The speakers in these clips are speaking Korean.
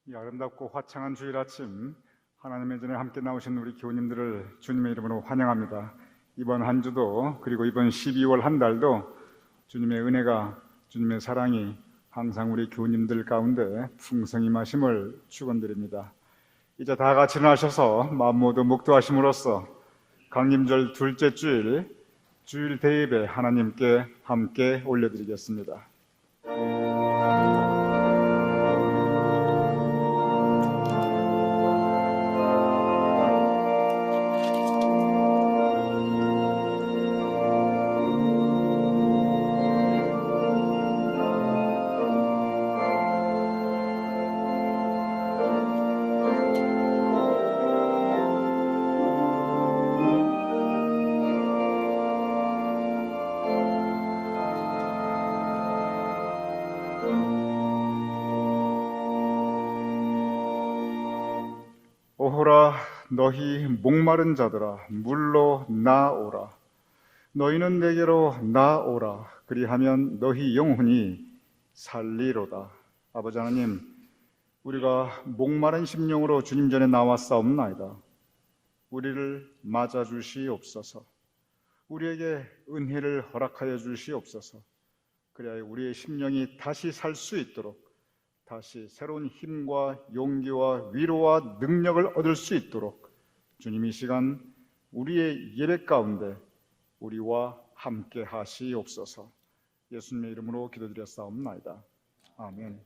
이 아름답고 화창한 주일 아침, 하나님의 전에 함께 나오신 우리 교우님들을 주님의 이름으로 환영합니다. 이번 한 주도, 그리고 이번 12월 한 달도 주님의 은혜가, 주님의 사랑이 항상 우리 교우님들 가운데 풍성히 임하심을 축원드립니다. 이제 다 같이 일어나셔서 마음 모두 묵도하심으로써 강림절 둘째 주일 대예배 하나님께 함께 올려드리겠습니다. 오호라 너희 목마른 자들아 물로 나오라. 너희는 내게로 나오라. 그리하면 너희 영혼이 살리로다. 아버지 하나님, 우리가 목마른 심령으로 주님 전에 나왔사옵나이다. 우리를 맞아 주시옵소서. 우리에게 은혜를 허락하여 주시옵소서. 그래야 우리의 심령이 다시 살 수 있도록, 다시 새로운 힘과 용기와 위로와 능력을 얻을 수 있도록 주님 이 시간 우리의 예배 가운데 우리와 함께 하시옵소서. 예수님의 이름으로 기도드렸사옵나이다. 아멘.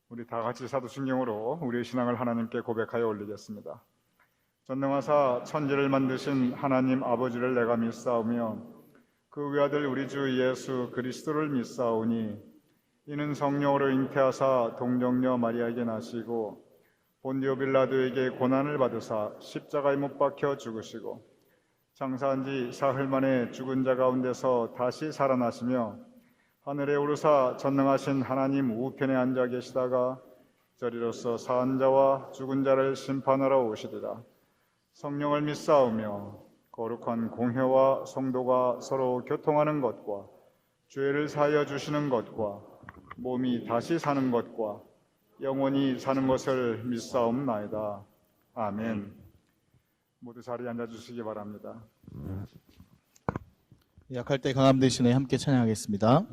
우리 다 같이 사도신경으로 우리의 신앙을 하나님께 고백하여 올리겠습니다. 전능하사 천지를 만드신 하나님 아버지를 내가 믿사오며 그 외아들 우리 주 예수 그리스도를 믿사오니 이는 성령으로 잉태하사 동정녀 마리아에게 나시고 본디오 빌라도에게 고난을 받으사 십자가에 못 박혀 죽으시고 장사한 지 사흘 만에 죽은 자 가운데서 다시 살아나시며 하늘에 오르사 전능하신 하나님 우편에 앉아 계시다가 저리로서 사한 자와 죽은 자를 심판하러 오시리라. 성령을 믿사오며 거룩한 공회와 성도가 서로 교통하는 것과 죄를 사하여 주시는 것과 몸이 다시 사는 것과 영원히 사는 것을 믿사옵나이다. 아멘. 모두 자리에 앉아주시기 바랍니다. 약할 때 강함 대신에 함께 찬양하겠습니다.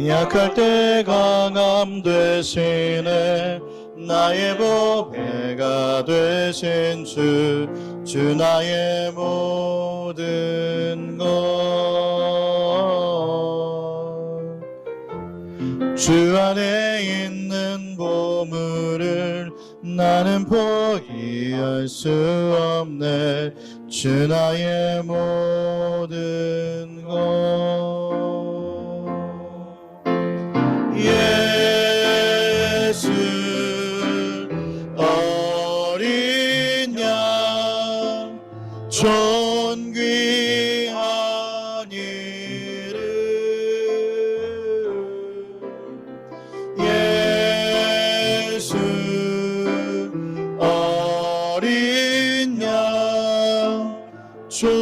약할 때 강함 대신에 나의 보배가 되신 주 나의 모든 것. 주 안에 있는 보물을 나는 포기할 수 없네. 주 나의 모든 것. 예수 어린 양 존귀한 이름 예수 어린 양 존귀한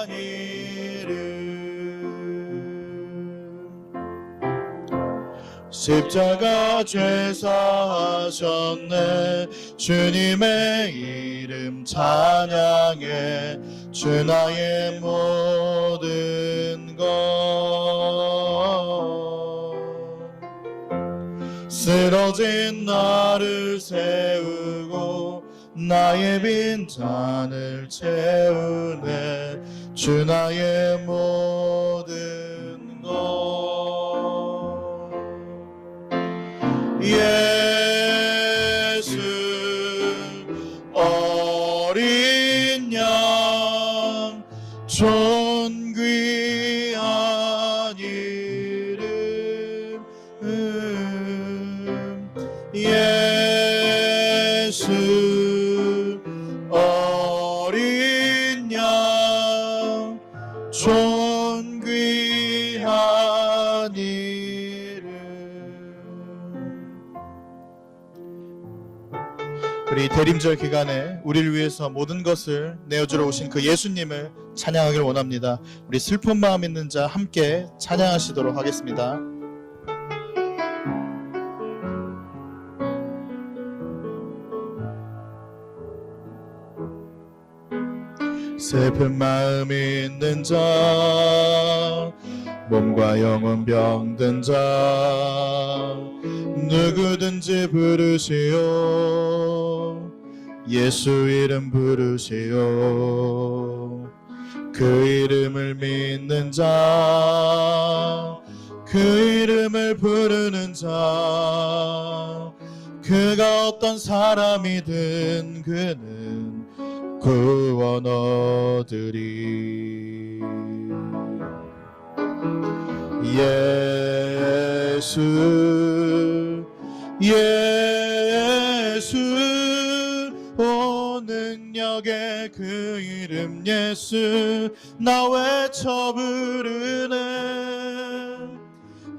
이름 십자가 죄사하셨네. 주님의 이름 찬양해. 주 나의 모든 것. 쓰러진 나를 세우고 나의 빈잔을 채우네. 주 나의 모든 것. 예수 어린 양 존귀한 이름 예수 어린 양 존귀한 이름. 우리 대림절 기간에 우리를 위해서 모든 것을 내어주러 오신 그 예수님을 찬양하길 원합니다. 우리 슬픈 마음 있는 자 함께 찬양하시도록 하겠습니다. 슬픈 마음 있는 자 몸과 영혼 병든 자 누구든지 부르시오. 예수 이름 부르시오. 그 이름을 믿는 자 그 이름을 부르는 자 그가 어떤 사람이든 그는 구원 얻으리. 예수 예수 오 능력의 그 이름 예수 나 외쳐 부르네.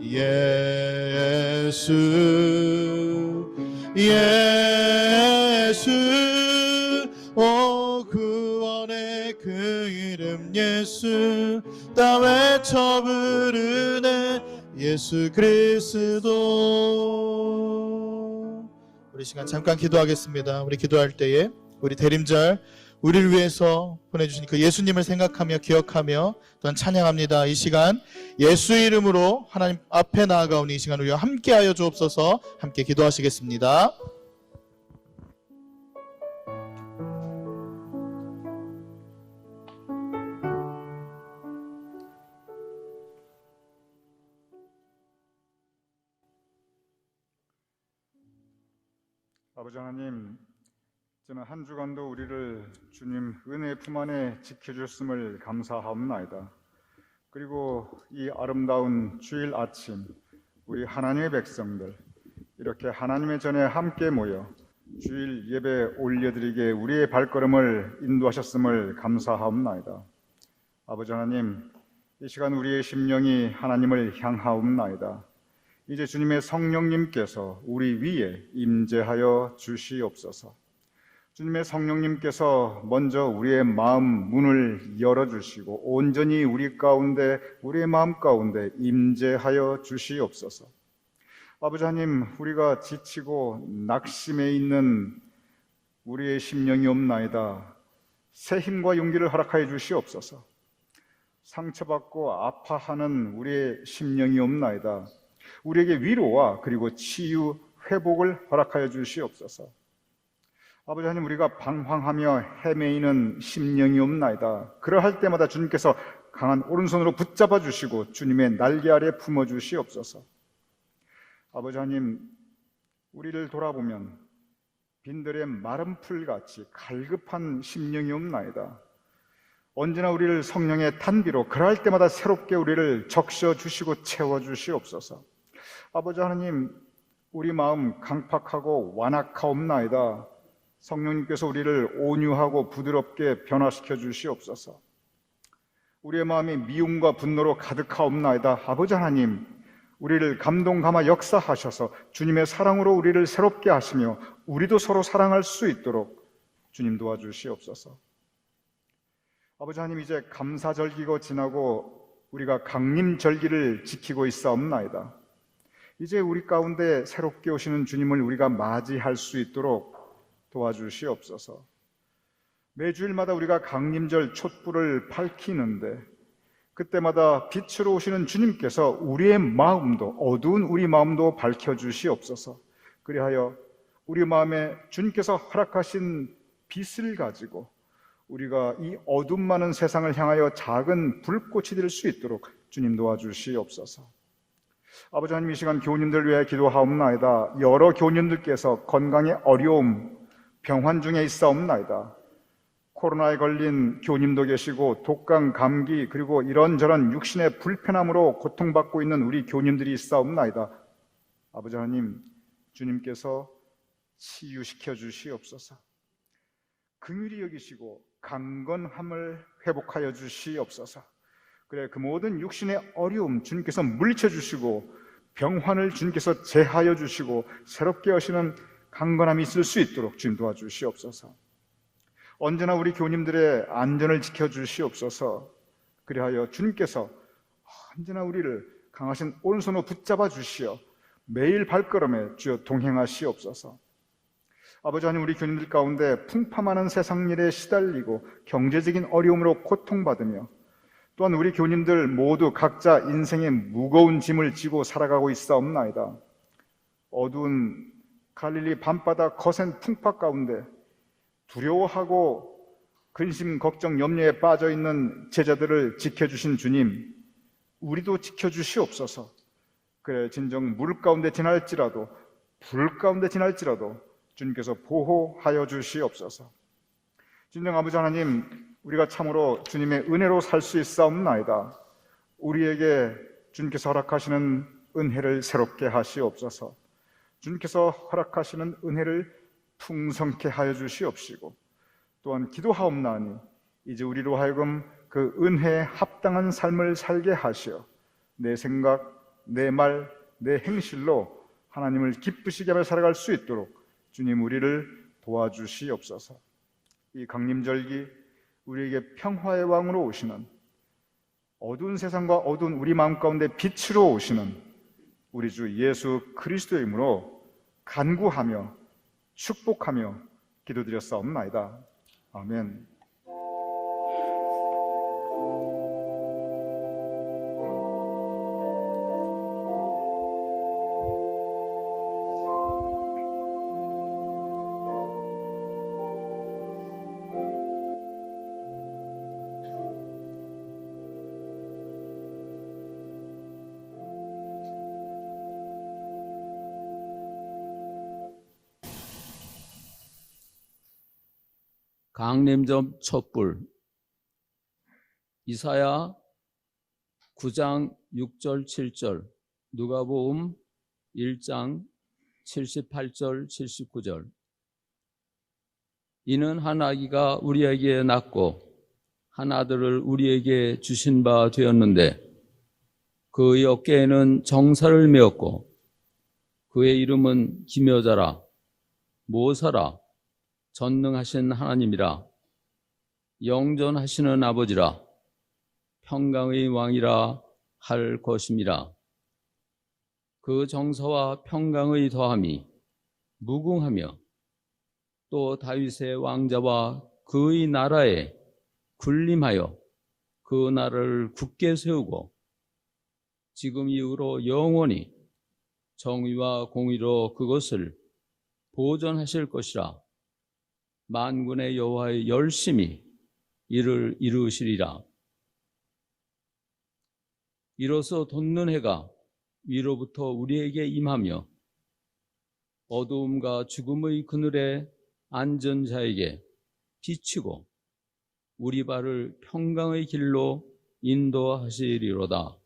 예수 예수 오 구원의 그 이름 예수 나 외쳐 부르네. 예수 그리스도. 우리 시간 잠깐 기도하겠습니다. 우리 기도할 때에 우리 대림절 우리를 위해서 보내주신 그 예수님을 생각하며 기억하며 또한 찬양합니다. 이 시간 예수 이름으로 하나님 앞에 나아가오니 이 시간 우리와 함께하여 주옵소서. 함께 기도하시겠습니다. 아버지 하나님, 저는 한 주간도 우리를 주님 은혜의 품 안에 지켜주셨음을 감사하옵나이다. 그리고 이 아름다운 주일 아침, 우리 하나님의 백성들 이렇게 하나님의 전에 함께 모여 주일 예배 올려드리게 우리의 발걸음을 인도하셨음을 감사하옵나이다. 아버지 하나님, 이 시간 우리의 심령이 하나님을 향하옵나이다. 이제 주님의 성령님께서 우리 위에 임재하여 주시옵소서. 주님의 성령님께서 먼저 우리의 마음 문을 열어주시고 온전히 우리 가운데, 우리의 마음 가운데 임재하여 주시옵소서. 아버지 하나님, 우리가 지치고 낙심해 있는 우리의 심령이 없나이다. 새 힘과 용기를 허락하여 주시옵소서. 상처받고 아파하는 우리의 심령이 없나이다. 우리에게 위로와 그리고 치유, 회복을 허락하여 주시옵소서. 아버지 하나님, 우리가 방황하며 헤매이는 심령이 없나이다. 그러할 때마다 주님께서 강한 오른손으로 붙잡아 주시고 주님의 날개 아래 품어 주시옵소서. 아버지 하나님, 우리를 돌아보면 빈들의 마른 풀같이 갈급한 심령이 없나이다. 언제나 우리를 성령의 단비로 그럴 때마다 새롭게 우리를 적셔 주시고 채워 주시옵소서. 아버지 하나님, 우리 마음 강팍하고 완악하옵나이다. 성령님께서 우리를 온유하고 부드럽게 변화시켜 주시옵소서. 우리의 마음이 미움과 분노로 가득하옵나이다. 아버지 하나님, 우리를 감동감화 역사하셔서 주님의 사랑으로 우리를 새롭게 하시며 우리도 서로 사랑할 수 있도록 주님 도와주시옵소서. 아버지 하나님, 이제 감사절기가 지나고 우리가 강림절기를 지키고 있사옵나이다. 이제 우리 가운데 새롭게 오시는 주님을 우리가 맞이할 수 있도록 도와주시옵소서. 매주일마다 우리가 강림절 촛불을 밝히는데 그때마다 빛으로 오시는 주님께서 우리의 마음도, 어두운 우리 마음도 밝혀주시옵소서. 그리하여 우리 마음에 주님께서 허락하신 빛을 가지고 우리가 이 어둠 많은 세상을 향하여 작은 불꽃이 될 수 있도록 주님 도와주시옵소서. 아버지 하나님, 이 시간 교우님들 위해 기도하옵나이다. 여러 교우님들께서 건강에 어려움, 병환 중에 있사옵나이다. 코로나에 걸린 교우님도 계시고 독감, 감기, 그리고 이런저런 육신의 불편함으로 고통받고 있는 우리 교우님들이 있사옵나이다. 아버지 하나님, 주님께서 치유시켜 주시옵소서. 긍휼히 여기시고 강건함을 회복하여 주시옵소서. 그래, 그 모든 육신의 어려움 주님께서 물리쳐 주시고 병환을 주님께서 제하여 주시고 새롭게 하시는 강건함이 있을 수 있도록 주님 도와주시옵소서. 언제나 우리 교우님들의 안전을 지켜주시옵소서. 그리하여 주님께서 언제나 우리를 강하신 오른손으로 붙잡아 주시어 매일 발걸음에 주여 동행하시옵소서. 아버지 하나님, 우리 교우님들 가운데 풍파많은 세상 일에 시달리고 경제적인 어려움으로 고통받으며 또한 우리 교우님들 모두 각자 인생의 무거운 짐을 지고 살아가고 있사옵나이다. 어두운 갈릴리 밤바다 거센 풍파 가운데 두려워하고 근심, 걱정, 염려에 빠져있는 제자들을 지켜주신 주님, 우리도 지켜주시옵소서. 그래, 진정 물 가운데 지날지라도 불 가운데 지날지라도 주님께서 보호하여 주시옵소서. 진정 아버지 하나님, 우리가 참으로 주님의 은혜로 살 수 있사옵나이다. 우리에게 주님께서 허락하시는 은혜를 새롭게 하시옵소서. 주님께서 허락하시는 은혜를 풍성케 하여 주시옵시고 또한 기도하옵나니 이제 우리로 하여금 그 은혜에 합당한 삶을 살게 하시어 내 생각, 내 말, 내 행실로 하나님을 기쁘시게 하며 살아갈 수 있도록 주님 우리를 도와주시옵소서. 이 강림절기 우리에게 평화의 왕으로 오시는, 어두운 세상과 어두운 우리 마음 가운데 빛으로 오시는 우리 주 예수 그리스도의 이름으로 간구하며 축복하며 기도드렸사옵나이다. 아멘. 강림점 촛불. 이사야 9장 6절 7절, 누가복음 1장 78절 79절. 이는 한 아기가 우리에게 낳고 한 아들을 우리에게 주신 바 되었는데 그의 어깨에는 정사를 메었고 그의 이름은 기묘자라, 모사라, 전능하신 하나님이라, 영존하시는 아버지라, 평강의 왕이라 할 것임이라. 그 정사와 평강의 더함이 무궁하며 또 다윗의 왕자와 그의 나라에 군림하여 그 나라를 굳게 세우고 지금 이후로 영원히 정의와 공의로 그것을 보존하실 것이라. 만군의 여호와의 열심히 이를 이루시리라. 이로써 돋는 해가 위로부터 우리에게 임하며 어두움과 죽음의 그늘에 앉은 자에게 비치고 우리 발을 평강의 길로 인도하시리로다.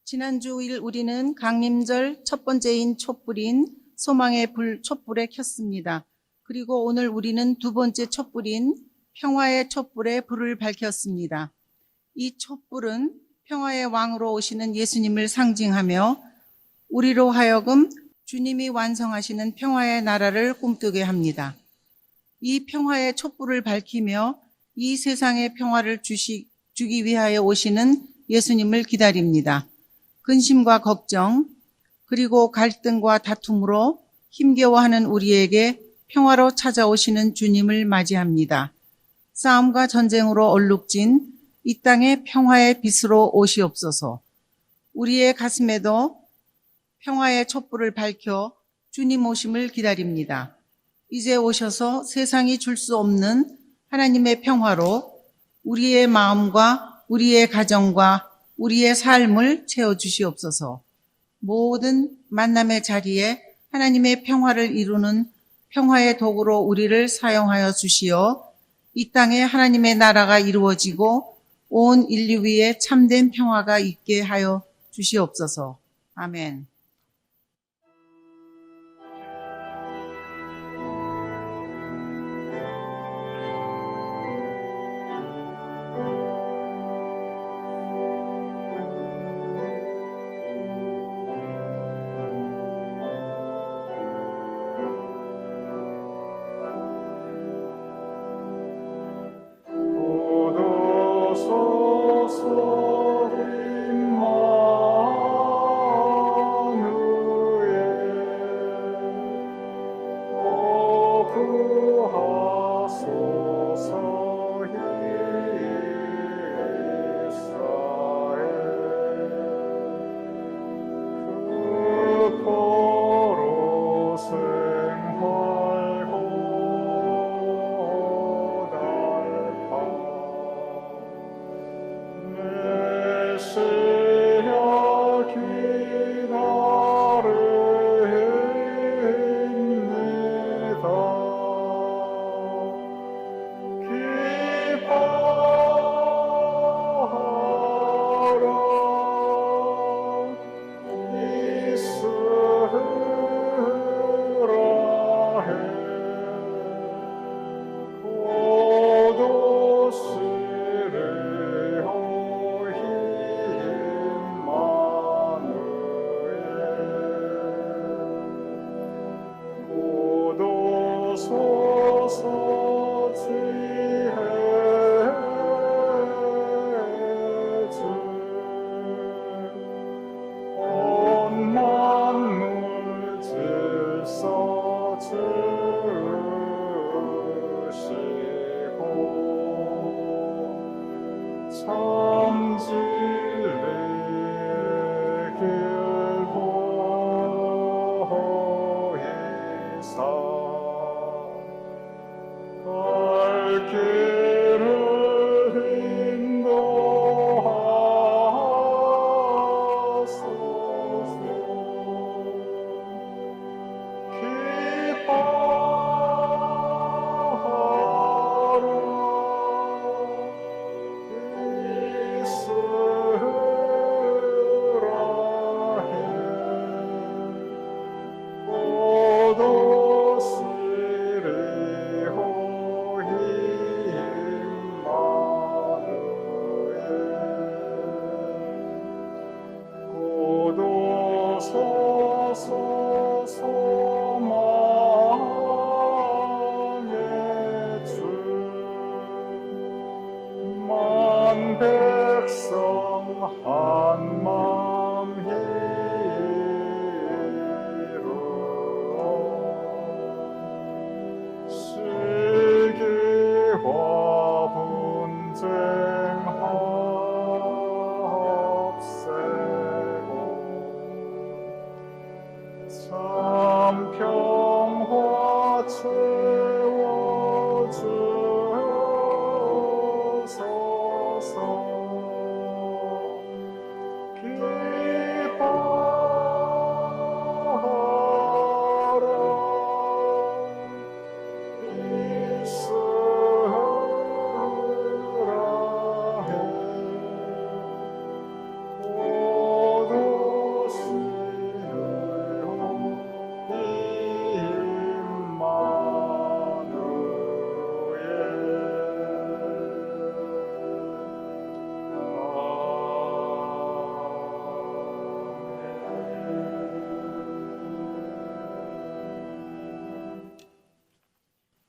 지난 주일 우리는 강림절 첫 번째인 촛불인 소망의 불 촛불에 켰습니다. 그리고 오늘 우리는 두 번째 촛불인 평화의 촛불에 불을 밝혔습니다. 이 촛불은 평화의 왕으로 오시는 예수님을 상징하며 우리로 하여금 주님이 완성하시는 평화의 나라를 꿈꾸게 합니다. 이 평화의 촛불을 밝히며 이 세상의 평화를 주기 위하여 오시는 예수님을 기다립니다. 근심과 걱정, 그리고 갈등과 다툼으로 힘겨워하는 우리에게 평화로 찾아오시는 주님을 맞이합니다. 싸움과 전쟁으로 얼룩진 이 땅의 평화의 빛으로 오시옵소서. 우리의 가슴에도 평화의 촛불을 밝혀 주님 오심을 기다립니다. 이제 오셔서 세상이 줄 수 없는 하나님의 평화로 우리의 마음과 우리의 가정과 우리의 삶을 채워주시옵소서. 모든 만남의 자리에 하나님의 평화를 이루는 평화의 도구로 우리를 사용하여 주시어 이 땅에 하나님의 나라가 이루어지고 온 인류 위에 참된 평화가 있게 하여 주시옵소서. 아멘.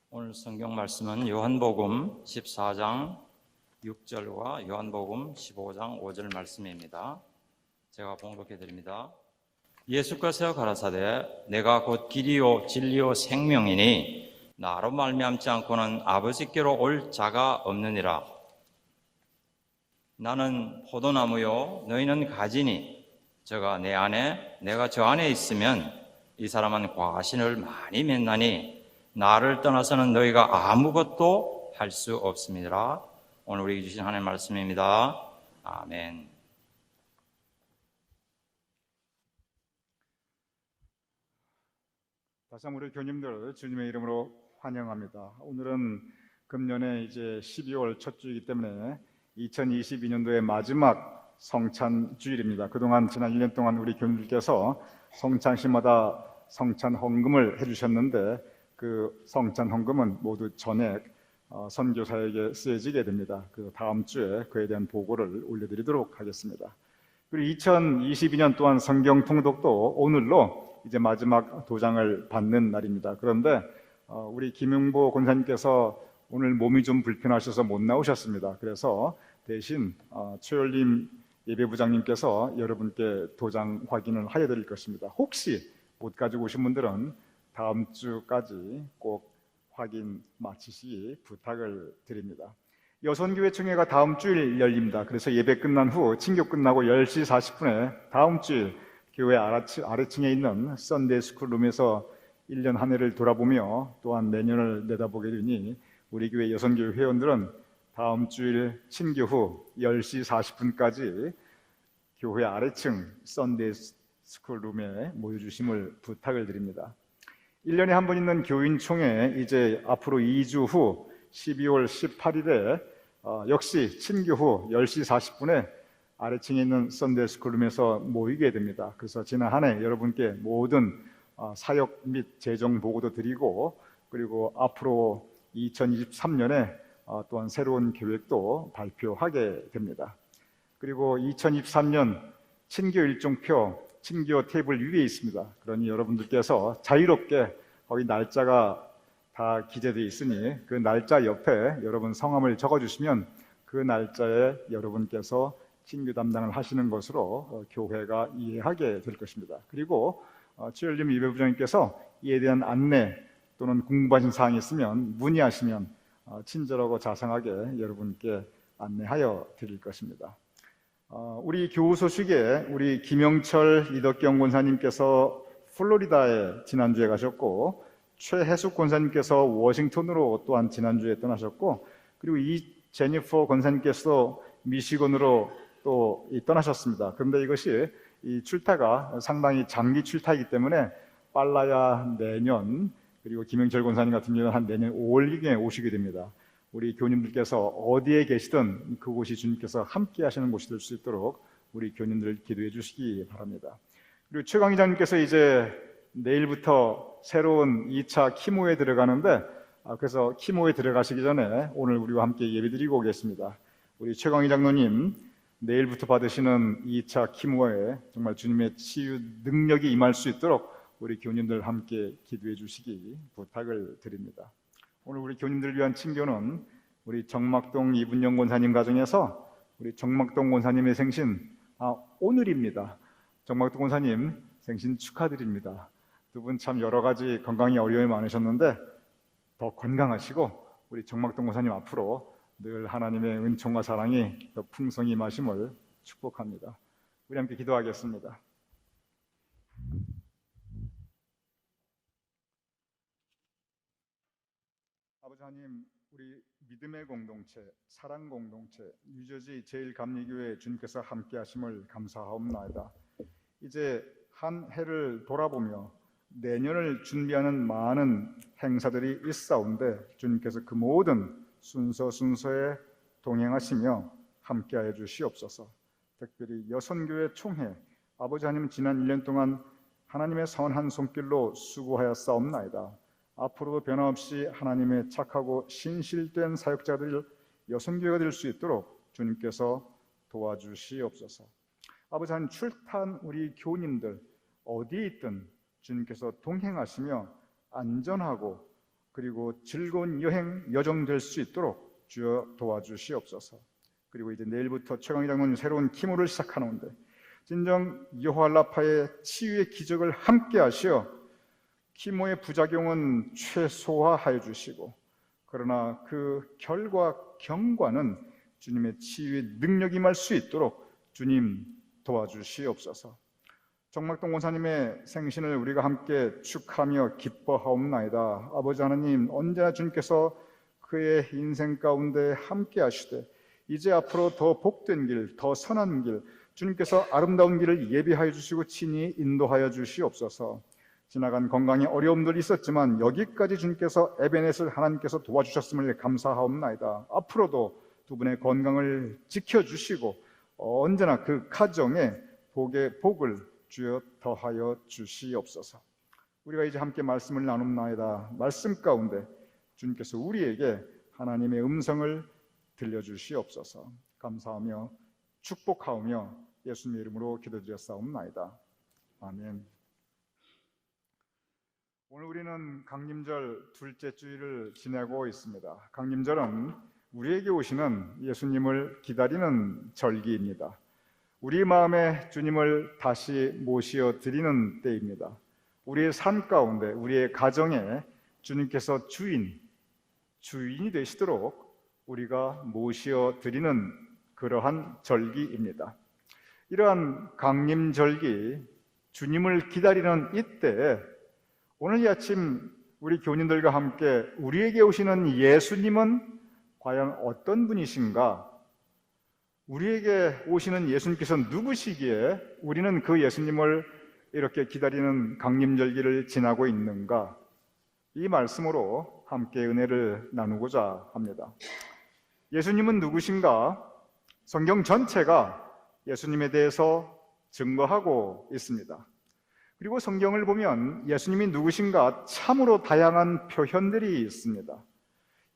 오늘 성경 말씀은 요한복음 14장 6절과 요한복음 15장 5절 말씀입니다. 제가 봉독해 드립니다. 예수께서 가라사대 내가 곧 길이요 진리요 생명이니 나로 말미암지 않고는 아버지께로 올 자가 없느니라. 나는 포도나무요 너희는 가지니 저가 내 안에 내가 저 안에 있으면 이 사람은 과신을 많이 맺나니 나를 떠나서는 너희가 아무것도 할 수 없습니다. 오늘 우리에게 주신 하나님의 말씀입니다. 아멘. 다시 한번 우리 교님들 주님의 이름으로 환영합니다. 오늘은 금년에 이제 12월 첫 주이기 때문에 2022년도의 마지막 성찬 주일입니다. 그동안 지난 1년 동안 우리 교님들께서 성찬시마다 성찬 헌금을 해주셨는데 그 성찬 헌금은 모두 전액 선교사에게 쓰여지게 됩니다. 그 다음 주에 그에 대한 보고를 올려드리도록 하겠습니다. 그리고 2022년 또한 성경 통독도 오늘로 이제 마지막 도장을 받는 날입니다. 그런데 우리 김용보 권사님께서 오늘 몸이 좀 불편하셔서 못 나오셨습니다. 그래서 대신 최열림 예배부장님께서 여러분께 도장 확인을 하여 드릴 것입니다. 혹시 못 가지고 오신 분들은 다음 주까지 꼭 확인 마치시기 부탁을 드립니다. 여선교회총회가 다음 주일 열립니다. 그래서 예배 끝난 후 친교 끝나고 10시 40분에 다음 주일 교회 아래층에 있는 썬데이 스쿨 룸에서 1년 한 해를 돌아보며 또한 내년을 내다보게 되니 우리 교회 여선교회 회원들은 다음 주일 친교 후 10시 40분까지 교회 아래층 썬데이 스쿨 룸에 모여주심을 부탁을 드립니다. 1년에 한 번 있는 교인총회 이제 앞으로 2주 후 12월 18일에 역시 친교 후 10시 40분에 아래층에 있는 썬데이 스쿨룸에서 모이게 됩니다. 그래서 지난 한 해 여러분께 모든 사역 및 재정 보고도 드리고 그리고 앞으로 2023년에 또한 새로운 계획도 발표하게 됩니다. 그리고 2023년 친교 일정표 친교 테이블 위에 있습니다. 그러니 여러분들께서 자유롭게 거기 날짜가 다 기재되어 있으니 그 날짜 옆에 여러분 성함을 적어주시면 그 날짜에 여러분께서 친교 담당을 하시는 것으로 교회가 이해하게 될 것입니다. 그리고 최열림 예배부장님께서 이에 대한 안내 또는 궁금하신 사항이 있으면 문의하시면 친절하고 자상하게 여러분께 안내하여 드릴 것입니다. 우리 교우 소식에 우리 김영철 이덕경 권사님께서 플로리다에 지난주에 가셨고 최혜숙 권사님께서 워싱턴으로 또한 지난주에 떠나셨고 그리고 이 제니퍼 권사님께서 미시건으로 또 떠나셨습니다. 그런데 이것이 이 출타가 상당히 장기 출타이기 때문에 빨라야 내년 그리고 김영철 권사님 같은 경우는 한 내년 5월경에 오시게 됩니다. 우리 교님들께서 어디에 계시든 그곳이 주님께서 함께 하시는 곳이 될 수 있도록 우리 교님들 기도해 주시기 바랍니다. 그리고 최강 이장님께서 이제 내일부터 새로운 2차 키모에 들어가는데 그래서 키모에 들어가시기 전에 오늘 우리와 함께 예배드리고 오겠습니다. 우리 최강희 장로님 내일부터 받으시는 2차 키모에 정말 주님의 치유 능력이 임할 수 있도록 우리 교님들 함께 기도해 주시기 부탁을 드립니다. 오늘 우리 교님들을 위한 친교는 우리 정막동 이분영 권사님 가정에서 우리 정막동 권사님의 생신 오늘입니다. 정막동 권사님 생신 축하드립니다. 두 분 참 여러 가지 건강에 어려움이 많으셨는데 더 건강하시고 우리 정막동 권사님 앞으로 늘 하나님의 은총과 사랑이 더 풍성히 임하심을 축복합니다. 우리 함께 기도하겠습니다. 아버지 하나님, 우리 믿음의 공동체, 사랑 공동체, 뉴저지 제일감리교회 주님께서 함께 하심을 감사하옵나이다. 이제 한 해를 돌아보며 내년을 준비하는 많은 행사들이 있사온데 주님께서 그 모든 순서에 동행하시며 함께하여 주시옵소서. 특별히 여선교회 총회, 아버지 하나님 지난 1년 동안 하나님의 선한 손길로 수고하였사옵나이다. 앞으로도 변함없이 하나님의 착하고 신실된 사역자들 여선교회가 될 수 있도록 주님께서 도와주시옵소서. 아버지 하나님, 출타한 우리 교우님들 어디에 있든 주님께서 동행하시며 안전하고 그리고 즐거운 여정 될 수 있도록 주여 도와주시옵소서. 그리고 이제 내일부터 최강희 장로님 새로운 키모를 시작하는데 진정 여호와라파의 치유의 기적을 함께 하시어 키모의 부작용은 최소화하여 주시고, 그러나 그 결과 경과는 주님의 치유의 능력이 임할 수 있도록 주님 도와주시옵소서. 정막동 원사님의 생신을 우리가 함께 축하하며 기뻐하옵나이다. 아버지 하나님, 언제나 주님께서 그의 인생 가운데 함께 하시되 이제 앞으로 더 복된 길, 더 선한 길, 주님께서 아름다운 길을 예비하여 주시고 친히 인도하여 주시옵소서. 지나간 건강에 어려움들이 있었지만 여기까지 주님께서 에베넷을 하나님께서 도와주셨음을 감사하옵나이다. 앞으로도 두 분의 건강을 지켜주시고 언제나 그 가정에 복을 주여 더하여 주시옵소서. 우리가 이제 함께 말씀을 나눕나이다. 말씀 가운데 주님께서 우리에게 하나님의 음성을 들려주시옵소서. 감사하며 축복하오며 예수님의 이름으로 기도드렸사옵나이다. 아멘. 오늘 우리는 강림절 둘째 주일을 지내고 있습니다. 강림절은 우리에게 오시는 예수님을 기다리는 절기입니다. 우리 마음에 주님을 다시 모시어 드리는 때입니다. 우리의 삶 가운데, 우리의 가정에 주님께서 주인이 되시도록 우리가 모시어 드리는 그러한 절기입니다. 이러한 강림절기, 주님을 기다리는 이때에 오늘 이 아침 우리 교우님들과 함께 우리에게 오시는 예수님은 과연 어떤 분이신가? 우리에게 오시는 예수님께서 누구시기에 우리는 그 예수님을 이렇게 기다리는 강림절기를 지나고 있는가? 이 말씀으로 함께 은혜를 나누고자 합니다. 예수님은 누구신가? 성경 전체가 예수님에 대해서 증거하고 있습니다. 그리고 성경을 보면 예수님이 누구신가 참으로 다양한 표현들이 있습니다.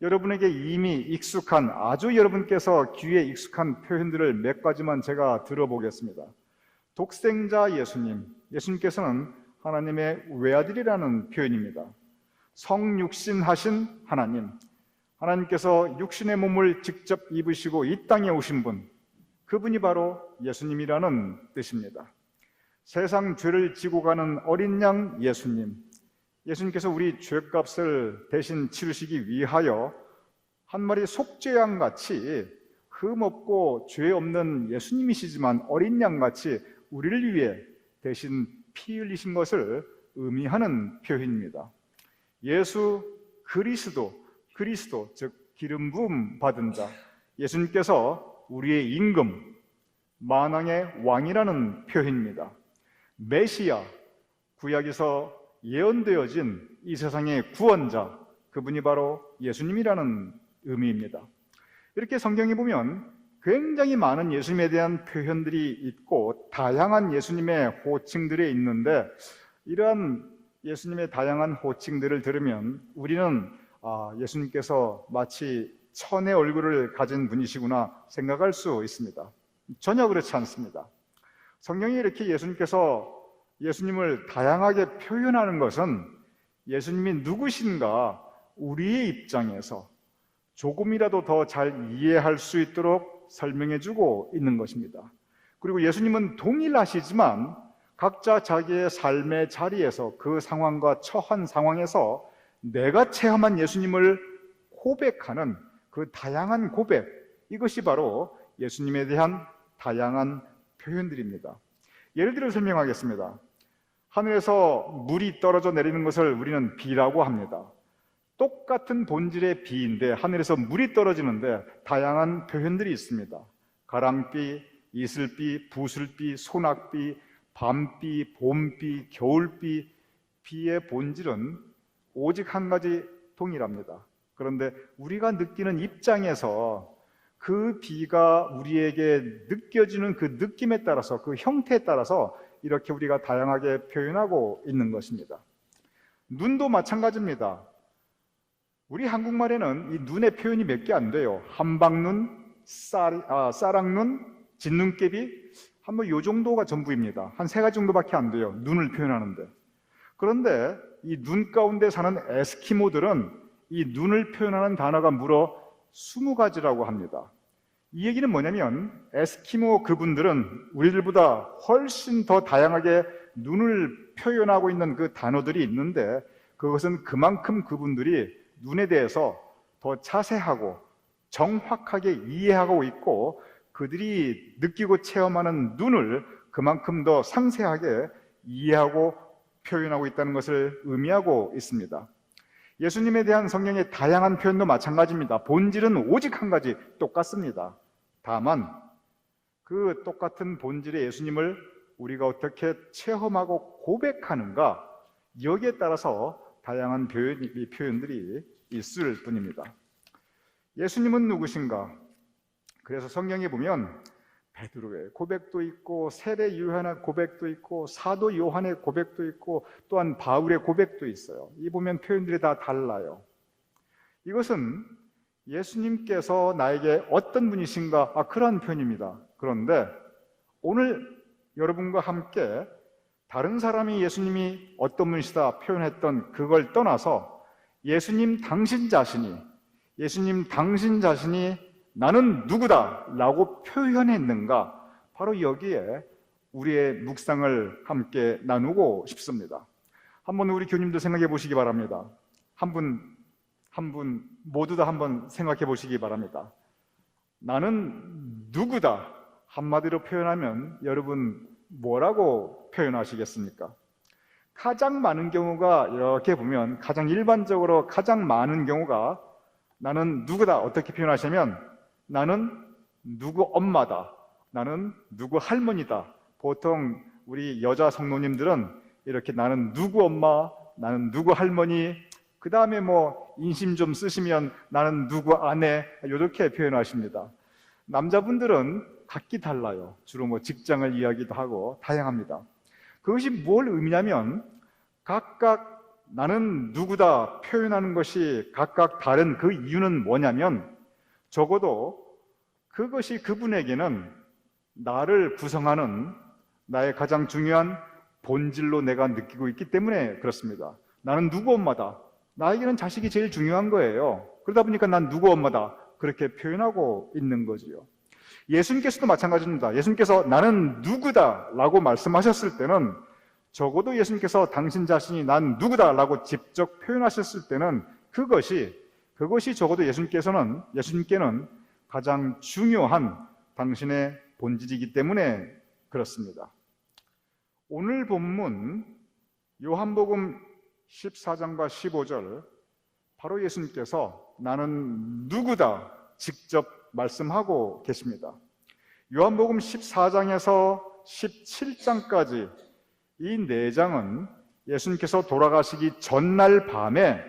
여러분에게 이미 익숙한, 아주 여러분께서 귀에 익숙한 표현들을 몇 가지만 제가 들어보겠습니다. 독생자 예수님, 예수님께서는 하나님의 외아들이라는 표현입니다. 성육신하신 하나님, 하나님께서 육신의 몸을 직접 입으시고 이 땅에 오신 분, 그분이 바로 예수님이라는 뜻입니다. 세상 죄를 지고 가는 어린 양 예수님, 예수님께서 우리 죄값을 대신 치르시기 위하여 한 마리 속죄양같이 흠없고 죄 없는 예수님이시지만 어린 양같이 우리를 위해 대신 피 흘리신 것을 의미하는 표현입니다. 예수 그리스도, 즉 기름 부음 받은 자, 예수님께서 우리의 임금, 만왕의 왕이라는 표현입니다. 메시아, 구약에서 예언되어진 이 세상의 구원자, 그분이 바로 예수님이라는 의미입니다. 이렇게 성경에 보면 굉장히 많은 예수님에 대한 표현들이 있고 다양한 예수님의 호칭들이 있는데, 이러한 예수님의 다양한 호칭들을 들으면 우리는 예수님께서 마치 천의 얼굴을 가진 분이시구나 생각할 수 있습니다. 전혀 그렇지 않습니다. 성경이 이렇게 예수님을 다양하게 표현하는 것은 예수님이 누구신가 우리의 입장에서 조금이라도 더 잘 이해할 수 있도록 설명해주고 있는 것입니다. 그리고 예수님은 동일하시지만 각자 자기의 삶의 자리에서 그 상황과 처한 상황에서 내가 체험한 예수님을 고백하는 그 다양한 고백, 이것이 바로 예수님에 대한 다양한 표현들입니다. 예를 들어 설명하겠습니다. 하늘에서 물이 떨어져 내리는 것을 우리는 비라고 합니다. 똑같은 본질의 비인데 하늘에서 물이 떨어지는데 다양한 표현들이 있습니다. 가랑비, 이슬비, 부슬비, 소낙비, 밤비, 봄비, 겨울비. 비의 본질은 오직 한 가지 동일합니다. 그런데 우리가 느끼는 입장에서 그 비가 우리에게 느껴지는 그 느낌에 따라서, 그 형태에 따라서 이렇게 우리가 다양하게 표현하고 있는 것입니다. 눈도 마찬가지입니다. 우리 한국말에는 이 눈의 표현이 몇 개 안 돼요. 한방눈, 쌀랑눈, 진눈깨비, 한번 요 정도가 전부입니다. 한 3가지 정도밖에 안 돼요. 눈을 표현하는데. 그런데 이 눈 가운데 사는 에스키모들은 이 눈을 표현하는 단어가 무려 20가지라고 합니다. 이 얘기는 뭐냐면 에스키모 그분들은 우리들보다 훨씬 더 다양하게 눈을 표현하고 있는 그 단어들이 있는데, 그것은 그만큼 그분들이 눈에 대해서 더 자세하고 정확하게 이해하고 있고, 그들이 느끼고 체험하는 눈을 그만큼 더 상세하게 이해하고 표현하고 있다는 것을 의미하고 있습니다. 예수님에 대한 성경의 다양한 표현도 마찬가지입니다. 본질은 오직 한 가지, 똑같습니다. 다만 그 똑같은 본질의 예수님을 우리가 어떻게 체험하고 고백하는가, 여기에 따라서 다양한 표현들이 있을 뿐입니다. 예수님은 누구신가? 그래서 성경에 보면 베드로의 고백도 있고, 세례 요한의 고백도 있고, 사도 요한의 고백도 있고, 또한 바울의 고백도 있어요. 이 보면 표현들이 다 달라요. 이것은 예수님께서 나에게 어떤 분이신가, 그런 표현입니다. 그런데 오늘 여러분과 함께 다른 사람이 예수님이 어떤 분이시다 표현했던 그걸 떠나서 예수님 당신 자신이 나는 누구다 라고 표현했는가, 바로 여기에 우리의 묵상을 함께 나누고 싶습니다. 한번 우리 교님들 생각해 보시기 바랍니다. 한 분 모두 다 한번 생각해 보시기 바랍니다. 나는 누구다 한마디로 표현하면 여러분 뭐라고 표현하시겠습니까? 가장 많은 경우가 이렇게 보면, 가장 일반적으로 가장 많은 경우가 나는 누구다 어떻게 표현하시면, 나는 누구 엄마다, 나는 누구 할머니다. 보통 우리 여자 성도님들은 이렇게 나는 누구 엄마, 나는 누구 할머니, 그 다음에 뭐 인심 좀 쓰시면 나는 누구 아내, 이렇게 표현하십니다. 남자분들은 각기 달라요. 주로 뭐 직장을 이야기도 하고 다양합니다. 그것이 뭘 의미냐면, 각각 나는 누구다 표현하는 것이 각각 다른 그 이유는 뭐냐면, 적어도 그것이 그분에게는 나를 구성하는 나의 가장 중요한 본질로 내가 느끼고 있기 때문에 그렇습니다. 나는 누구 엄마다. 나에게는 자식이 제일 중요한 거예요. 그러다 보니까 난 누구 엄마다 그렇게 표현하고 있는 거지요. 예수님께서도 마찬가지입니다. 예수님께서 나는 누구다 라고 말씀하셨을 때는, 적어도 예수님께서 당신 자신이 난 누구다 라고 직접 표현하셨을 때는 그것이 적어도 예수님께는 가장 중요한 당신의 본질이기 때문에 그렇습니다. 오늘 본문 요한복음 14장과 15절, 바로 예수님께서 나는 누구다 직접 말씀하고 계십니다. 요한복음 14장에서 17장까지 이 4장은 예수님께서 돌아가시기 전날 밤에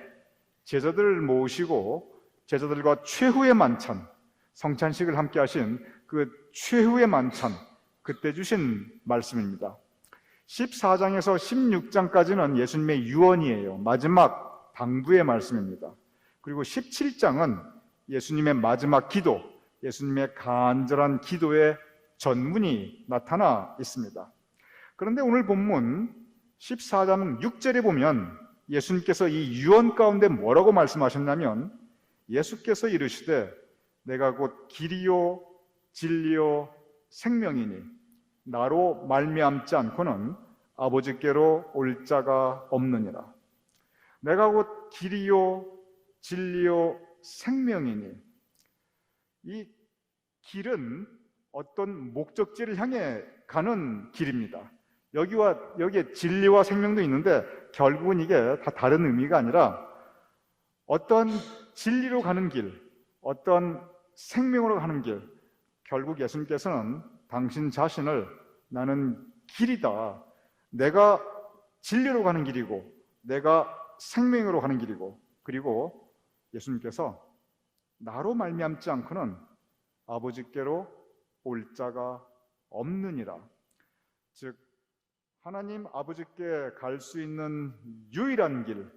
제자들을 모으시고 제자들과 최후의 만찬, 성찬식을 함께 하신 그 최후의 만찬, 그때 주신 말씀입니다. 14장에서 16장까지는 예수님의 유언이에요. 마지막 당부의 말씀입니다. 그리고 17장은 예수님의 마지막 기도, 예수님의 간절한 기도의 전문이 나타나 있습니다. 그런데 오늘 본문 14장 6절에 보면 예수님께서 이 유언 가운데 뭐라고 말씀하셨냐면, 예수께서 이르시되 내가 곧 길이요 진리요 생명이니 나로 말미암지 않고는 아버지께로 올 자가 없느니라. 내가 곧 길이요 진리요 생명이니, 이 길은 어떤 목적지를 향해 가는 길입니다. 여기에 진리와 생명도 있는데 결국은 이게 다 다른 의미가 아니라 어떤 진리로 가는 길, 어떤 생명으로 가는 길, 결국 예수님께서는 당신 자신을 나는 길이다, 내가 진리로 가는 길이고 내가 생명으로 가는 길이고, 그리고 예수님께서 나로 말미암지 않고는 아버지께로 올 자가 없느니라. 즉 하나님 아버지께 갈 수 있는 유일한 길,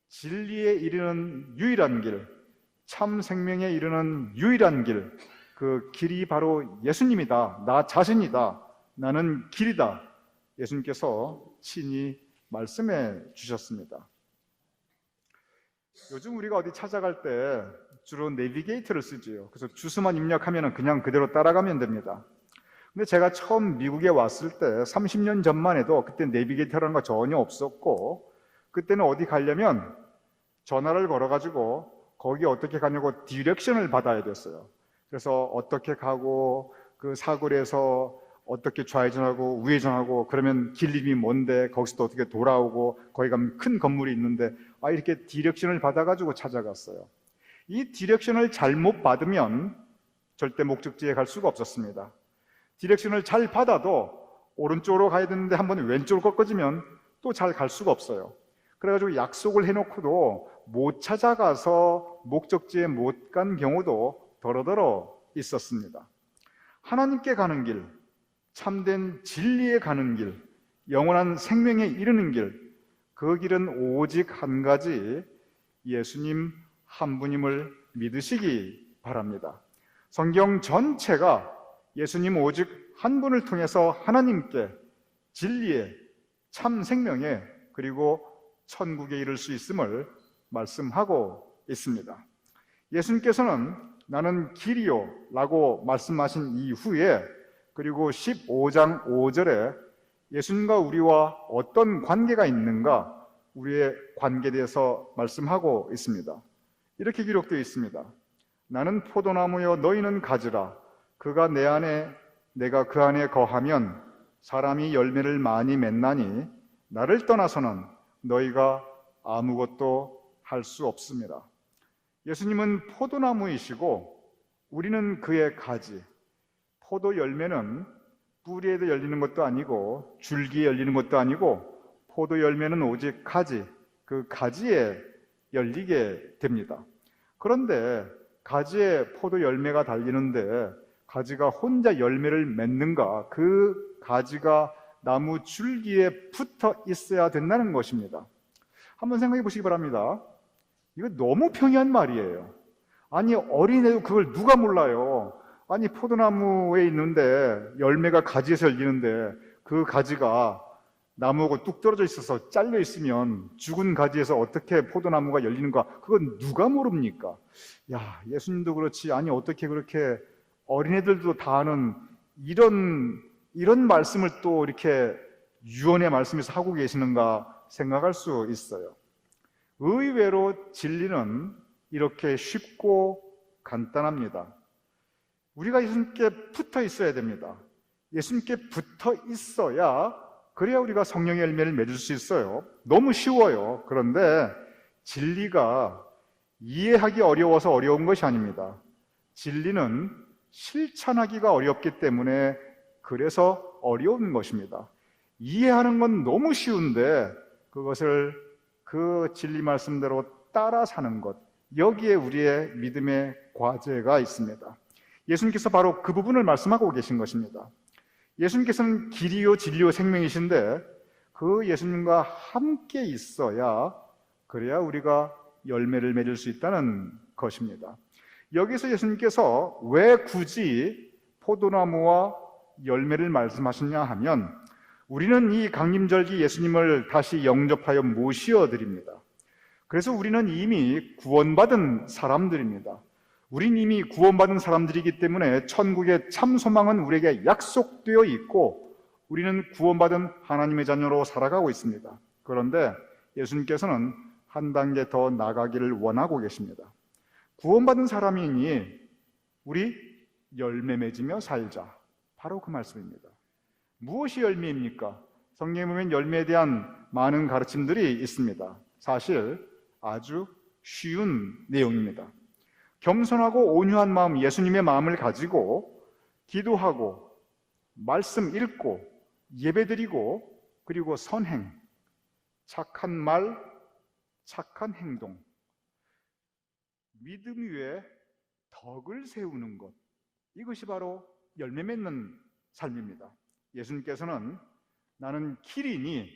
진리에 이르는 유일한 길, 참 생명에 이르는 유일한 길, 그 길이 바로 예수님이다, 나 자신이다, 나는 길이다, 예수님께서 친히 말씀해 주셨습니다. 요즘 우리가 어디 찾아갈 때 주로 내비게이터를 쓰지요. 그래서 주소만 입력하면 그냥 그대로 따라가면 됩니다. 근데 제가 처음 미국에 왔을 때 30년 전만 해도 그때 내비게이터라는 거 전혀 없었고, 그때는 어디 가려면 전화를 걸어가지고 거기 어떻게 가냐고 디렉션을 받아야 됐어요. 그래서 어떻게 가고 그 사거리에서 어떻게 좌회전하고 우회전하고, 그러면 길 이름이 뭔데, 거기서 또 어떻게 돌아오고, 거기 가면 큰 건물이 있는데, 이렇게 디렉션을 받아가지고 찾아갔어요. 이 디렉션을 잘못 받으면 절대 목적지에 갈 수가 없었습니다. 디렉션을 잘 받아도 오른쪽으로 가야 되는데 한번 왼쪽으로 꺾어지면 또 잘 갈 수가 없어요. 그래가지고 약속을 해놓고도 못 찾아가서 목적지에 못 간 경우도 더러더러 있었습니다. 하나님께 가는 길, 참된 진리에 가는 길, 영원한 생명에 이르는 길, 그 길은 오직 한 가지, 예수님 한 분임을 믿으시기 바랍니다. 성경 전체가 예수님 오직 한 분을 통해서 하나님께, 진리에, 참 생명에, 그리고 천국에 이를 수 있음을 말씀하고 있습니다. 예수님께서는 나는 길이요 라고 말씀하신 이후에, 그리고 15장 5절에 예수님과 우리와 어떤 관계가 있는가, 우리의 관계에 대해서 말씀하고 있습니다. 이렇게 기록되어 있습니다. 나는 포도나무여 너희는 가지라. 그가 내 안에 내가 그 안에 거하면 사람이 열매를 많이 맺나니 나를 떠나서는 너희가 아무것도 할 수 없습니다. 예수님은 포도나무이시고 우리는 그의 가지. 포도 열매는 뿌리에도 열리는 것도 아니고 줄기에 열리는 것도 아니고, 포도 열매는 오직 가지, 그 가지에 열리게 됩니다. 그런데 가지에 포도 열매가 달리는데 가지가 혼자 열매를 맺는가? 그 가지가 나무 줄기에 붙어 있어야 된다는 것입니다. 한번 생각해 보시기 바랍니다. 이거 너무 평이한 말이에요. 아니, 어린애도 그걸 누가 몰라요. 아니, 포도나무에 있는데 열매가 가지에서 열리는데 그 가지가 나무하고 뚝 떨어져 있어서 잘려 있으면 죽은 가지에서 어떻게 포도나무가 열리는가, 그건 누가 모릅니까? 야, 예수님도 그렇지, 아니 어떻게 그렇게 어린애들도 다 아는 이런 말씀을 또 이렇게 유언의 말씀에서 하고 계시는가 생각할 수 있어요. 의외로 진리는 이렇게 쉽고 간단합니다. 우리가 예수님께 붙어 있어야 됩니다. 예수님께 붙어 있어야, 그래야 우리가 성령의 열매를 맺을 수 있어요. 너무 쉬워요. 그런데 진리가 이해하기 어려워서 어려운 것이 아닙니다. 진리는 실천하기가 어렵기 때문에 그래서 어려운 것입니다. 이해하는 건 너무 쉬운데 그것을 그 진리 말씀대로 따라 사는 것, 여기에 우리의 믿음의 과제가 있습니다. 예수님께서 바로 그 부분을 말씀하고 계신 것입니다. 예수님께서는 길이요 진리요 생명이신데 그 예수님과 함께 있어야, 그래야 우리가 열매를 맺을 수 있다는 것입니다. 여기서 예수님께서 왜 굳이 포도나무와 열매를 말씀하시냐 하면, 우리는 이 강림절기 예수님을 다시 영접하여 모시어 드립니다. 그래서 우리는 이미 구원받은 사람들입니다. 우린 이미 구원받은 사람들이기 때문에 천국의 참 소망은 우리에게 약속되어 있고 우리는 구원받은 하나님의 자녀로 살아가고 있습니다. 그런데 예수님께서는 한 단계 더 나가기를 원하고 계십니다. 구원받은 사람이니 우리 열매 맺으며 살자, 바로 그 말씀입니다. 무엇이 열매입니까? 성경에 보면 열매에 대한 많은 가르침들이 있습니다. 사실 아주 쉬운 내용입니다. 겸손하고 온유한 마음, 예수님의 마음을 가지고 기도하고 말씀 읽고 예배드리고 그리고 선행, 착한 말, 착한 행동, 믿음 위에 덕을 세우는 것, 이것이 바로 열매 맺는 삶입니다. 예수님께서는 나는 길이니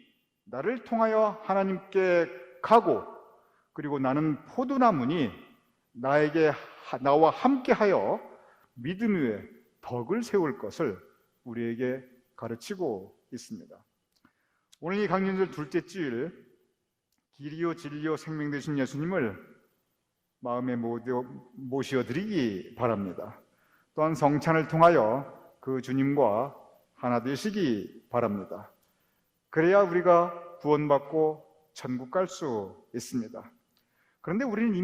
나를 통하여 하나님께 가고, 그리고 나는 포도나무니 나와 함께하여 믿음 위에 덕을 세울 것을 우리에게 가르치고 있습니다. 오늘 이 강림절 둘째 주일, 길이요 진리요 생명 되신 예수님을 마음에 모시어드리기 바랍니다. 또한 성찬을 통하여 그 주님과 하나 되시기 바랍니다. 그래야 우리가 구원받고 천국 갈 수 있습니다. 그런데 우리는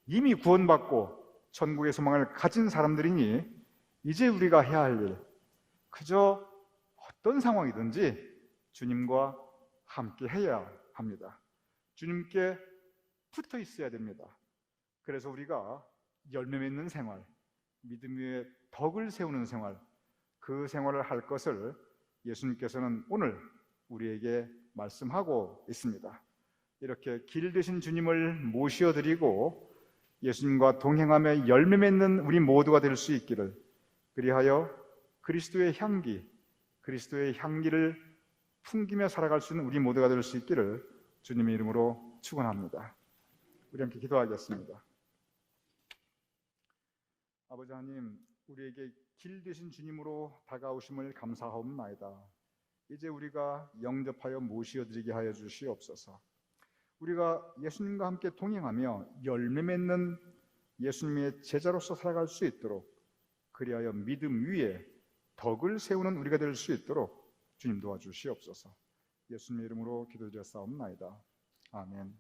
이미 구원받고 천국의 소망을 가진 사람들이니 이제 우리가 해야 할 일, 그저 어떤 상황이든지 주님과 함께 해야 합니다. 주님께 붙어 있어야 됩니다. 그래서 우리가 열매 맺는 생활, 믿음 위에 덕을 세우는 생활, 그 생활을 할 것을 예수님께서는 오늘 우리에게 말씀하고 있습니다. 이렇게 길 되신 주님을 모시어드리고 예수님과 동행하며 열매 맺는 우리 모두가 될 수 있기를, 그리하여 그리스도의 향기를 풍기며 살아갈 수 있는 우리 모두가 될 수 있기를 주님의 이름으로 축원합니다. 우리 함께 기도하겠습니다. 아버지 하나님, 우리에게 길 되신 주님으로 다가오심을 감사하옵나이다. 이제 우리가 영접하여 모시어드리게 하여 주시옵소서. 우리가 예수님과 함께 동행하며 열매 맺는 예수님의 제자로서 살아갈 수 있도록, 그리하여 믿음 위에 덕을 세우는 우리가 될 수 있도록 주님 도와주시옵소서. 예수님의 이름으로 기도드렸사옵나이다. 아멘.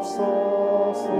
주옵소서.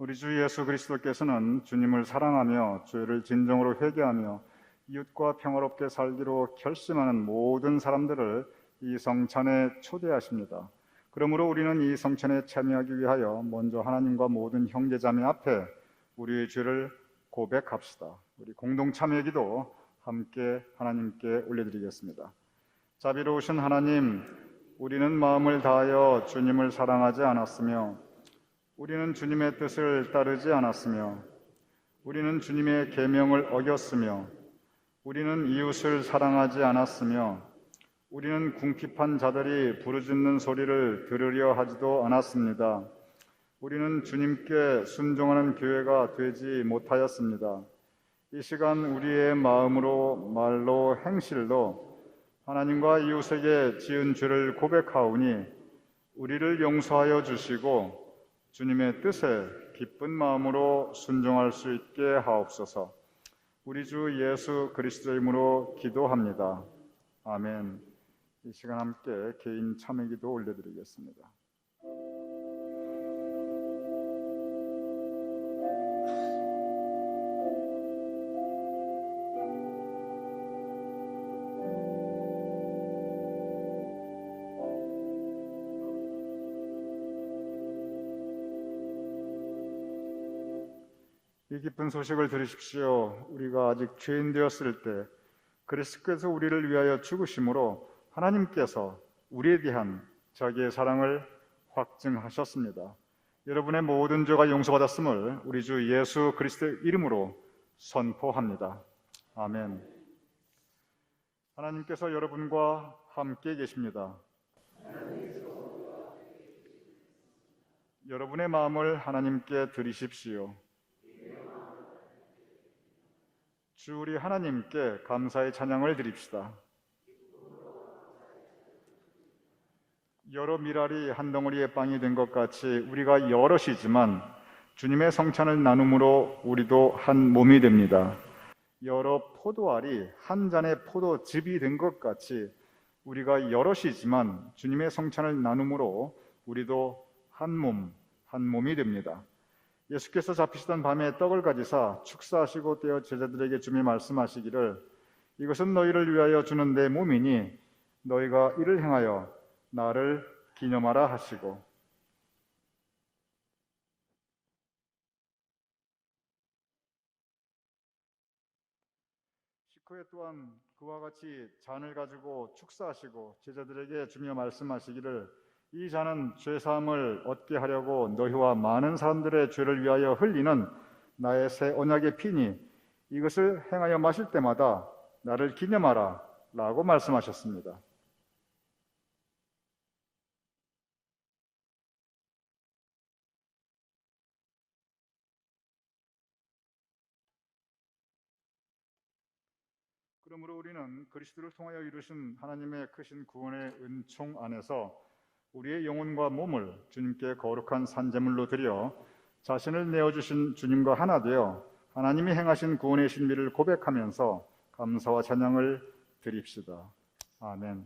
우리 주 예수 그리스도께서는 주님을 사랑하며 죄를 진정으로 회개하며 이웃과 평화롭게 살기로 결심하는 모든 사람들을 이 성찬에 초대하십니다. 그러므로 우리는 이 성찬에 참여하기 위하여 먼저 하나님과 모든 형제자매 앞에 우리의 죄를 고백합시다. 우리 공동 참여기도 함께 하나님께 올려드리겠습니다. 자비로우신 하나님, 우리는 마음을 다하여 주님을 사랑하지 않았으며 우리는 주님의 뜻을 따르지 않았으며 우리는 주님의 계명을 어겼으며 우리는 이웃을 사랑하지 않았으며 우리는 궁핍한 자들이 부르짖는 소리를 들으려 하지도 않았습니다. 우리는 주님께 순종하는 교회가 되지 못하였습니다. 이 시간 우리의 마음으로, 말로, 행실로 하나님과 이웃에게 지은 죄를 고백하오니 우리를 용서하여 주시고 주님의 뜻에 기쁜 마음으로 순종할 수 있게 하옵소서. 우리 주 예수 그리스도의 이름으로 기도합니다. 아멘. 이 시간 함께 개인 참여기도 올려드리겠습니다. 이 기쁜 소식을 들으십시오. 우리가 아직 죄인 되었을 때 그리스도께서 우리를 위하여 죽으심으로 하나님께서 우리에 대한 자기의 사랑을 확증하셨습니다. 여러분의 모든 죄가 용서받았음을 우리 주 예수 그리스도의 이름으로 선포합니다. 아멘. 하나님께서 여러분과 함께 계십니다. 여러분의 마음을 하나님께 드리십시오. 주 우리 하나님께 감사의 찬양을 드립시다. 여러 미랄이 한 덩어리의 빵이 된 것 같이 우리가 여럿이지만 주님의 성찬을 나눔으로 우리도 한 몸이 됩니다. 여러 포도알이 한 잔의 포도즙이 된 것 같이 우리가 여럿이지만 주님의 성찬을 나눔으로 우리도 한 몸이 됩니다. 예수께서 잡히시던 밤에 떡을 가지사 축사하시고 떼어 제자들에게 주며 말씀하시기를 이것은 너희를 위하여 주는 내 몸이니 너희가 이를 행하여 나를 기념하라 하시고 식후에 또한 그와 같이 잔을 가지고 축사하시고 제자들에게 주며 말씀하시기를 이 잔은 죄사함을 얻게 하려고 너희와 많은 사람들의 죄를 위하여 흘리는 나의 새 언약의 피니 이것을 행하여 마실 때마다 나를 기념하라 라고 말씀하셨습니다. 그러므로 우리는 그리스도를 통하여 이루신 하나님의 크신 구원의 은총 안에서 우리의 영혼과 몸을 주님께 거룩한 산제물로 드려 자신을 내어주신 주님과 하나 되어 하나님이 행하신 구원의 신비를 고백하면서 감사와 찬양을 드립시다. 아멘.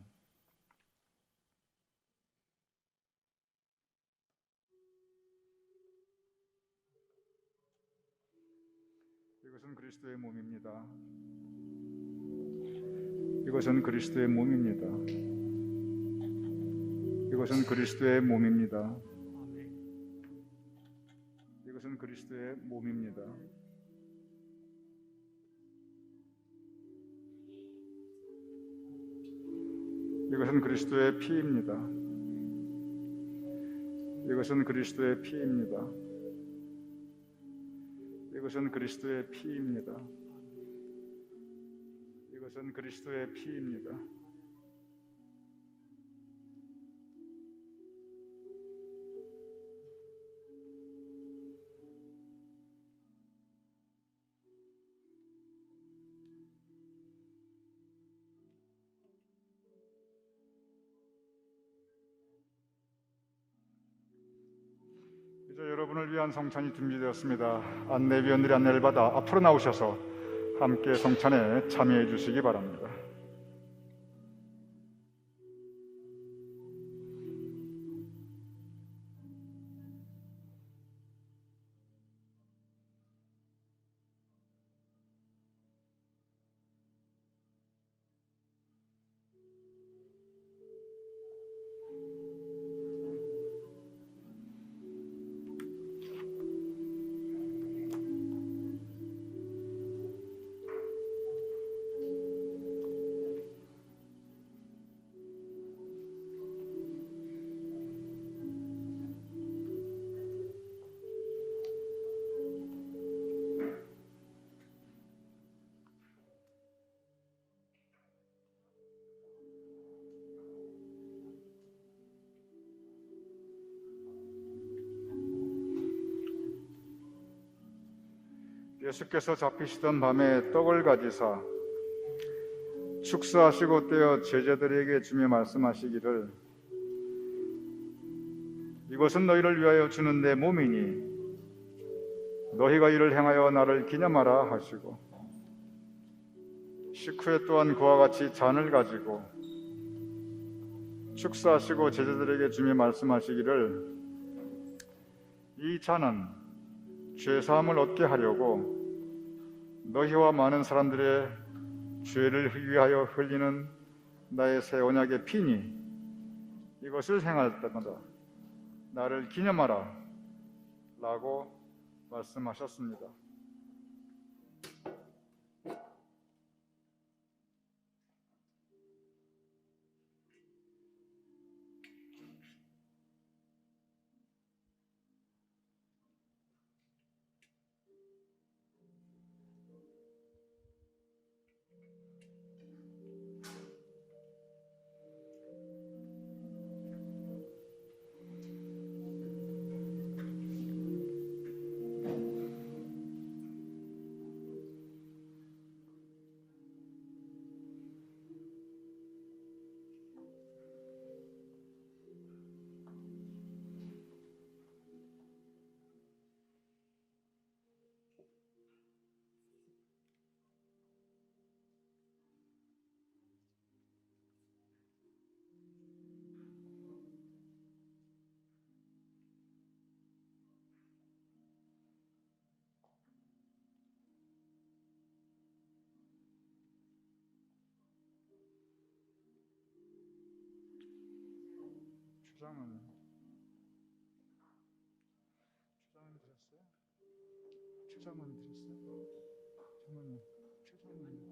이것은 그리스도의 몸입니다. 이것은 그리스도의 몸입니다. 이것은 그리스도의 몸입니다. 이것은 그리스도의 몸입니다. 이것은 그리스도의 피입니다. 이것은 그리스도의 피입니다. 이것은 그리스도의 피입니다. 이것은 그리스도의 피입니다. 이제 여러분을 위한 성찬이 준비되었습니다. 안내위원들이 안내를 받아 앞으로 나오셔서 함께 성찬에 참여해 주시기 바랍니다. 예수께서 잡히시던 밤에 떡을 가지사 축사하시고 떼어 제자들에게 주며 말씀하시기를 이것은 너희를 위하여 주는 내 몸이니 너희가 이를 행하여 나를 기념하라 하시고 식후에 또한 그와 같이 잔을 가지고 축사하시고 제자들에게 주며 말씀하시기를 이 잔은 죄사함을 얻게 하려고 너희와 많은 사람들의 죄를 위하여 흘리는 나의 새 언약의 피니 이것을 행할 때마다 나를 기념하라 라고 말씀하셨습니다. 추장은 드렸어요? 추장은 드렸어요? 주머니 추장은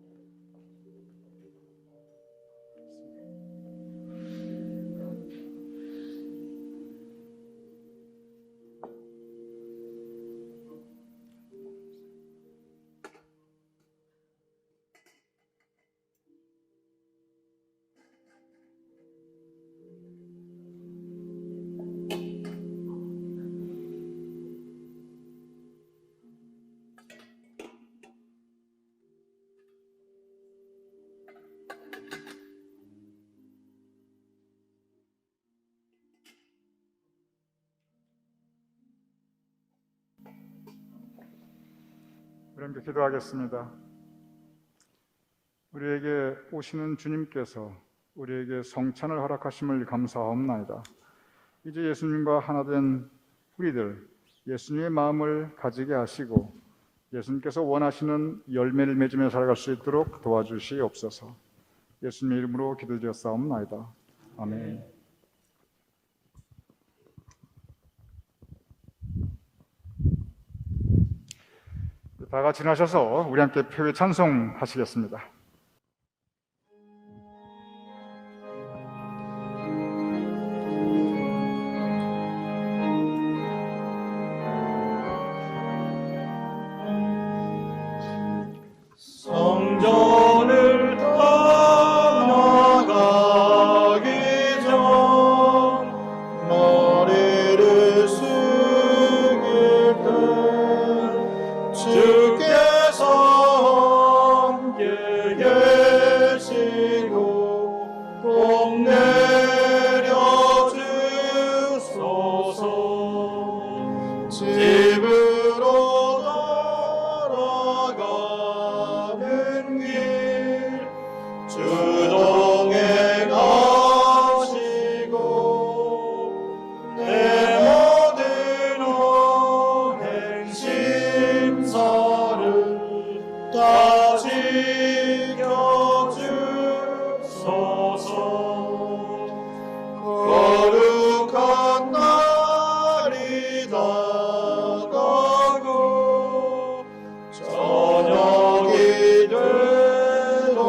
우리 함께 기도하겠습니다. 우리에게 오시는 주님께서 우리에게 성찬을 허락하심을 감사하옵나이다. 이제 예수님과 하나 된 우리들 예수님의 마음을 가지게 하시고 예수님께서 원하시는 열매를 맺으며 살아갈 수 있도록 도와주시옵소서. 예수님의 이름으로 기도드렸사옵나이다. 아멘. 다 같이 나셔서 우리 함께 표회 찬송하시겠습니다. 성전을 떠나가기 전 머리를 숙일 때 주께서 함께 계시고 꼭 내려주소서. 집으로 돌아가는 길 주동에 가시고 내 모든 오행 심사를 다 지켜주소서. 거룩한 날이 다가고 저녁이 되도록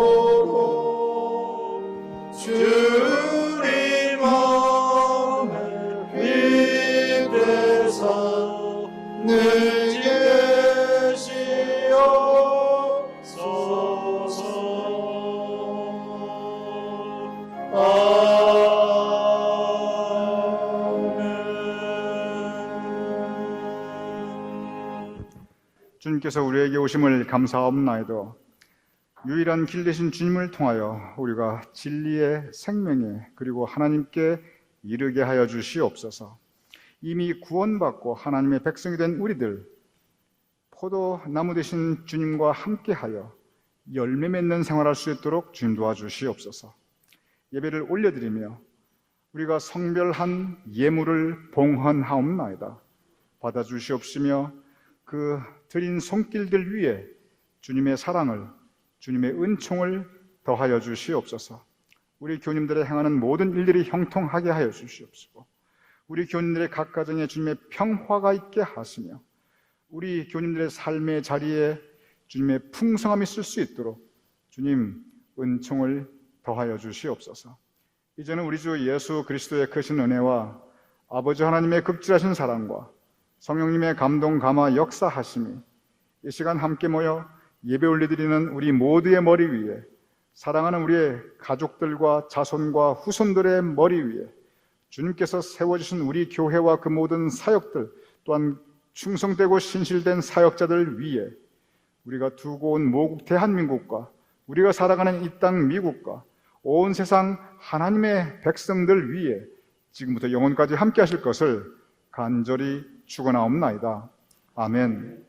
주님께서 우리에게 오심을 감사하옵나이다. 유일한 길 되신 주님을 통하여 우리가 진리의 생명에 그리고 하나님께 이르게 하여 주시옵소서. 이미 구원받고 하나님의 백성이 된 우리들, 포도나무 되신 주님과 함께하여 열매 맺는 생활할 수 있도록 주님 도와주시옵소서. 예배를 올려드리며 우리가 성별한 예물을 봉헌하옵나이다. 받아주시옵시며 그 드린 손길들 위에 주님의 사랑을, 주님의 은총을 더하여 주시옵소서. 우리 교우님들의 행하는 모든 일들이 형통하게 하여 주시옵시고, 우리 교우님들의 각 가정에 주님의 평화가 있게 하시며, 우리 교우님들의 삶의 자리에 주님의 풍성함이 있을 수 있도록 주님 은총을 더하여 주시옵소서. 이제는 우리 주 예수 그리스도의 크신 은혜와 아버지 하나님의 극진하신 사랑과 성령님의 감동 감화 역사하심이 이 시간 함께 모여 예배 올려드리는 우리 모두의 머리 위에, 사랑하는 우리의 가족들과 자손과 후손들의 머리 위에, 주님께서 세워주신 우리 교회와 그 모든 사역들, 또한 충성되고 신실된 사역자들 위에, 우리가 두고 온 모국 대한민국과 우리가 살아가는 이 땅 미국과 온 세상 하나님의 백성들 위에 지금부터 영원까지 함께 하실 것을 간절히 축원하옵나이다. 아멘.